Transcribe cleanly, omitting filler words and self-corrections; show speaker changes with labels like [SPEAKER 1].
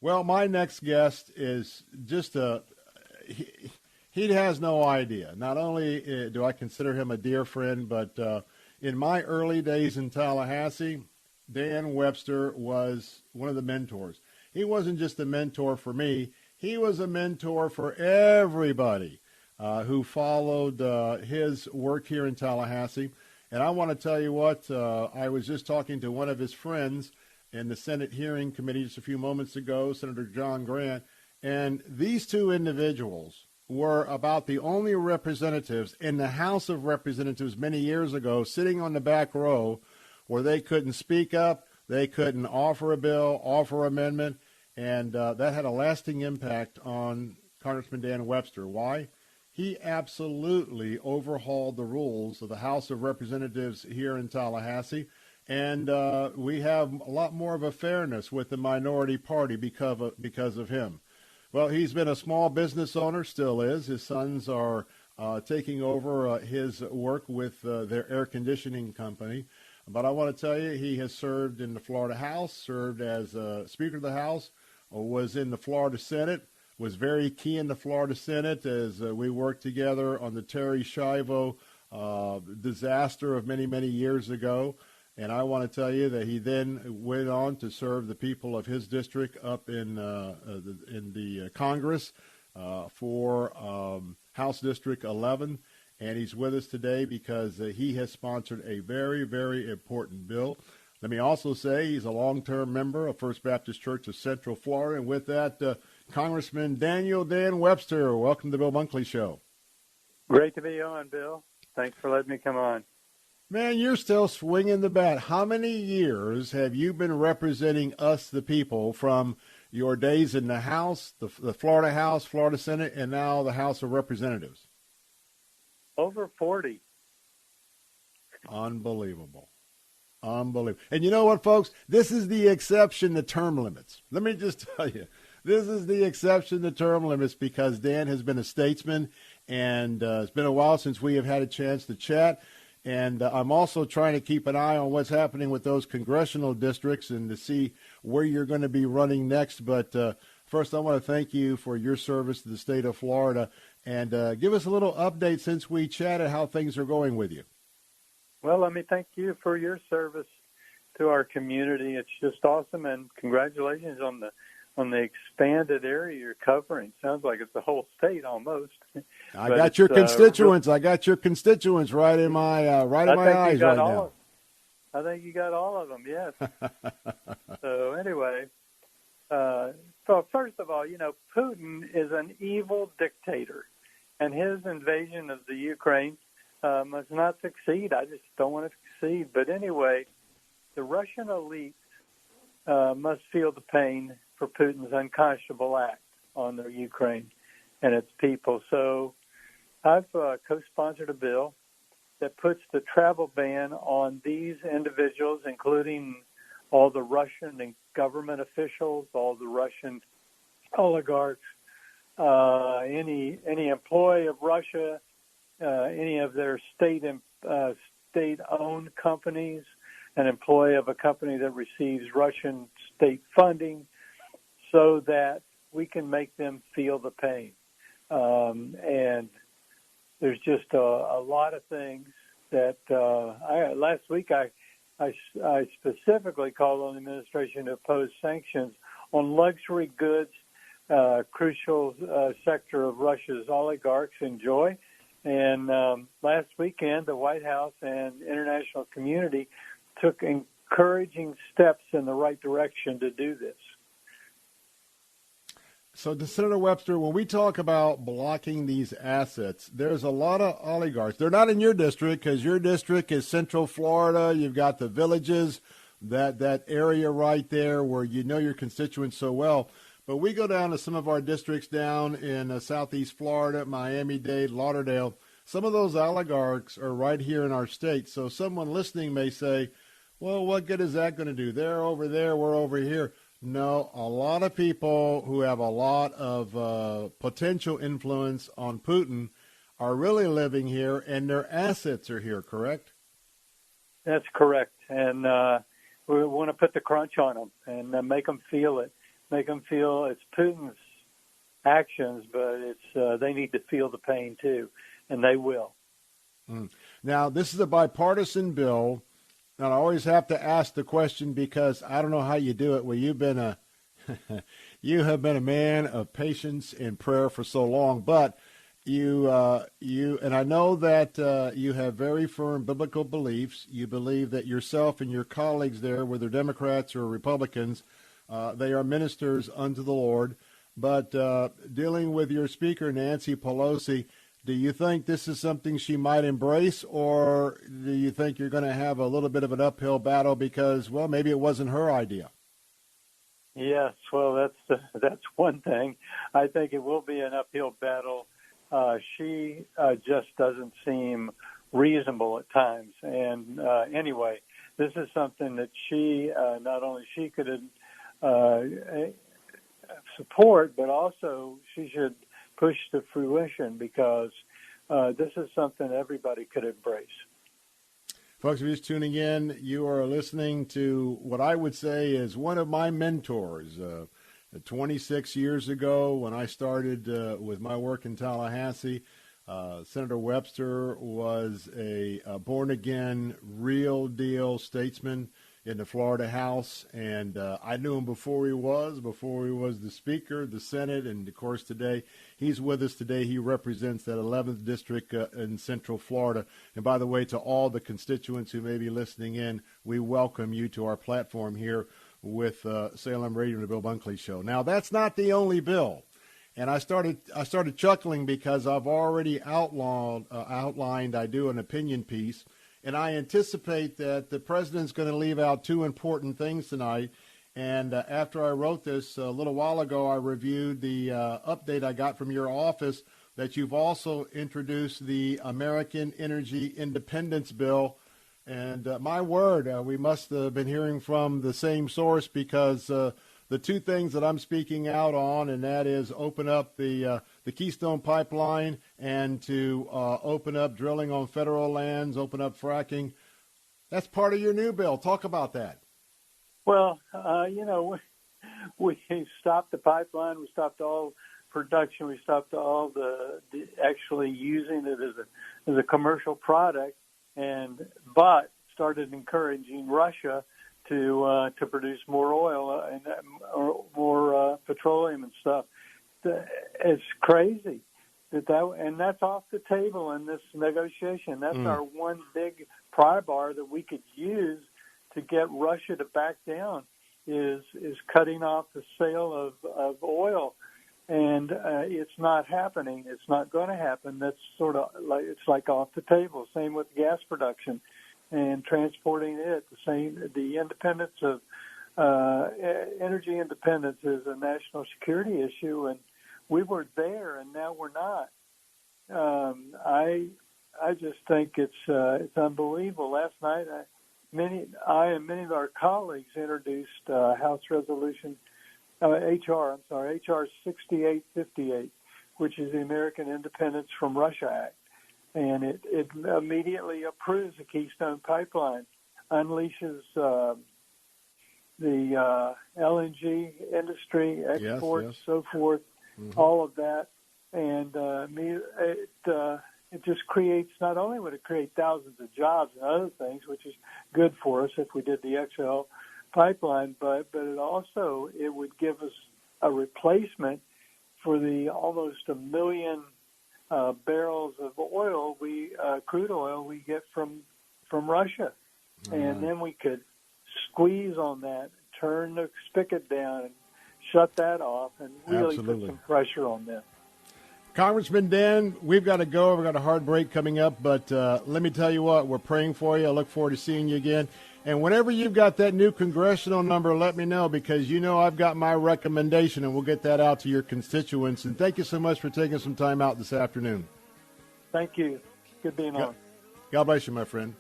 [SPEAKER 1] Well, my next guest is just he has no idea. Not only do I consider him a dear friend, but in my early days in Tallahassee, Dan Webster was one of the mentors. He wasn't just a mentor for me. He was a mentor for everybody who followed his work here in Tallahassee. And I want to tell you what, I was just talking to one of his friends in the Senate hearing committee just a few moments ago, Senator John Grant, and these two individuals were about the only representatives in the House of Representatives many years ago sitting on the back row where they couldn't speak up, they couldn't offer a bill, offer amendment, and that had a lasting impact on Congressman Dan Webster. Why? He absolutely overhauled the rules of the House of Representatives here in Tallahassee, and we have a lot more of a fairness with the minority party because of him. Well, he's been a small business owner, still is. His sons are taking over his work with their air conditioning company. But I want to tell you, he has served in the Florida House, served as Speaker of the House, was in the Florida Senate, was very key in the Florida Senate as we worked together on the Terry Schiavo disaster of many, many years ago. And I want to tell you that he then went on to serve the people of his district up in the Congress for House District 11. And he's with us today because he has sponsored a very, very important bill. Let me also say he's a long-term member of First Baptist Church of Central Florida. And with that, Congressman Dan Webster, welcome to the Bill Bunkley Show.
[SPEAKER 2] Great to be on, Bill. Thanks for letting me come on.
[SPEAKER 1] Man, you're still swinging the bat. How many years have you been representing us, the people, from your days in the House, the Florida House, Florida Senate, and now the House of Representatives?
[SPEAKER 2] Over 40.
[SPEAKER 1] Unbelievable. Unbelievable. And you know what, folks? This is the exception to term limits. Let me just tell you, this is the exception to term limits because Dan has been a statesman, and it's been a while since we have had a chance to chat. And I'm also trying to keep an eye on what's happening with those congressional districts and to see where you're going to be running next. But first, I want to thank you for your service to the state of Florida. And give us a little update since we chatted how things are going with you.
[SPEAKER 2] Well, let me thank you for your service to our community. It's just awesome, and congratulations on the expanded area you're covering. Sounds like it's the whole state almost.
[SPEAKER 1] I got your constituents. I got your constituents right in my eyes right now.
[SPEAKER 2] I think you got all of them. Yes. So anyway, so first of all, Putin is an evil dictator, and his invasion of the Ukraine must not succeed. I just don't want it to succeed. But anyway, the Russian elite must feel the pain for Putin's unconscionable act on the Ukraine and its people. So I've co-sponsored a bill that puts the travel ban on these individuals, including all the Russian and government officials, all the Russian oligarchs, any employee of Russia, any of their state-owned companies, an employee of a company that receives Russian state funding, so that we can make them feel the pain. And there's just a lot of things that last week I specifically called on the administration to impose sanctions on luxury goods, crucial sector of Russia's oligarchs enjoy. And last weekend, the White House and international community took encouraging steps in the right direction to do this.
[SPEAKER 1] So, Senator Webster, when we talk about blocking these assets, there's a lot of oligarchs. They're not in your district because your district is Central Florida. You've got the villages, that area right there where you know your constituents so well. But we go down to some of our districts down in Southeast Florida, Miami-Dade, Lauderdale. Some of those oligarchs are right here in our state. So someone listening may say, well, what good is that going to do? They're over there, we're over here. No, a lot of people who have a lot of potential influence on Putin are really living here, and their assets are here, correct?
[SPEAKER 2] That's correct. And we want to put the crunch on them and make them feel it. make them feel it's Putin's actions, but it's they need to feel the pain too, and they will.
[SPEAKER 1] Now, this is a bipartisan bill, and I always have to ask the question because I don't know how you do it. Well, you have been a man of patience and prayer for so long, but you and I know that you have very firm biblical beliefs. You believe that yourself and your colleagues there, whether Democrats or Republicans, they are ministers unto the Lord. But dealing with your speaker, Nancy Pelosi, do you think this is something she might embrace, or do you think you're going to have a little bit of an uphill battle because, well, maybe it wasn't her idea?
[SPEAKER 2] Yes, well, that's one thing. I think it will be an uphill battle. She just doesn't seem reasonable at times. And anyway, this is something that she not only she could support, but also she should push to fruition because this is something everybody could embrace.
[SPEAKER 1] Folks, if you're just tuning in, you are listening to what I would say is one of my mentors. 26 years ago when I started with my work in Tallahassee, Senator Webster was a born-again, real-deal statesman in the Florida House, and I knew him before he was the Speaker, the Senate, and, of course, today he's with us today. He represents that 11th District in Central Florida. And, by the way, to all the constituents who may be listening in, we welcome you to our platform here with Salem Radio and the Bill Bunkley Show. Now, that's not the only bill. And I started chuckling because I've already outlined I do an opinion piece. And I anticipate that the president's going to leave out two important things tonight. And after I wrote this a little while ago, I reviewed the update I got from your office that you've also introduced the American Energy Independence Bill. And my word, we must have been hearing from the same source because the two things that I'm speaking out on, and that is open up the Keystone Pipeline and to open up drilling on federal lands, open up fracking. That's part of your new bill. Talk about that.
[SPEAKER 2] Well, we stopped the pipeline. We stopped all production. We stopped all the actually using it as a commercial product, but started encouraging Russia to produce more oil and more petroleum and stuff. It's crazy and that's off the table in this negotiation. That's our one big pry bar that we could use to get Russia to back down is cutting off the sale of oil. And it's not happening. It's not going to happen. That's sort of like off the table. Same with gas production and transporting it. The independence of energy independence is a national security issue, and we were there, and now we're not. I just think it's unbelievable. Last night, I and many of our colleagues introduced House Resolution HR 6858, which is the American Independence from Russia Act. And it immediately approves the Keystone Pipeline, unleashes the LNG industry, exports, so forth, all of that. And it just creates, not only would it create thousands of jobs and other things, which is good for us if we did the XL pipeline, but it would give us a replacement for the almost 1 million barrels of oil, crude oil we get from Russia, and then we could squeeze on that, turn the spigot down, and shut that off, and really put some pressure on them.
[SPEAKER 1] Congressman Dan, we've got to go. We've got a hard break coming up, but let me tell you what, we're praying for you. I look forward to seeing you again. And whenever you've got that new congressional number, let me know, because I've got my recommendation, and we'll get that out to your constituents. And thank you so much for taking some time out this afternoon.
[SPEAKER 2] Thank you. Good being on.
[SPEAKER 1] God bless you, my friend.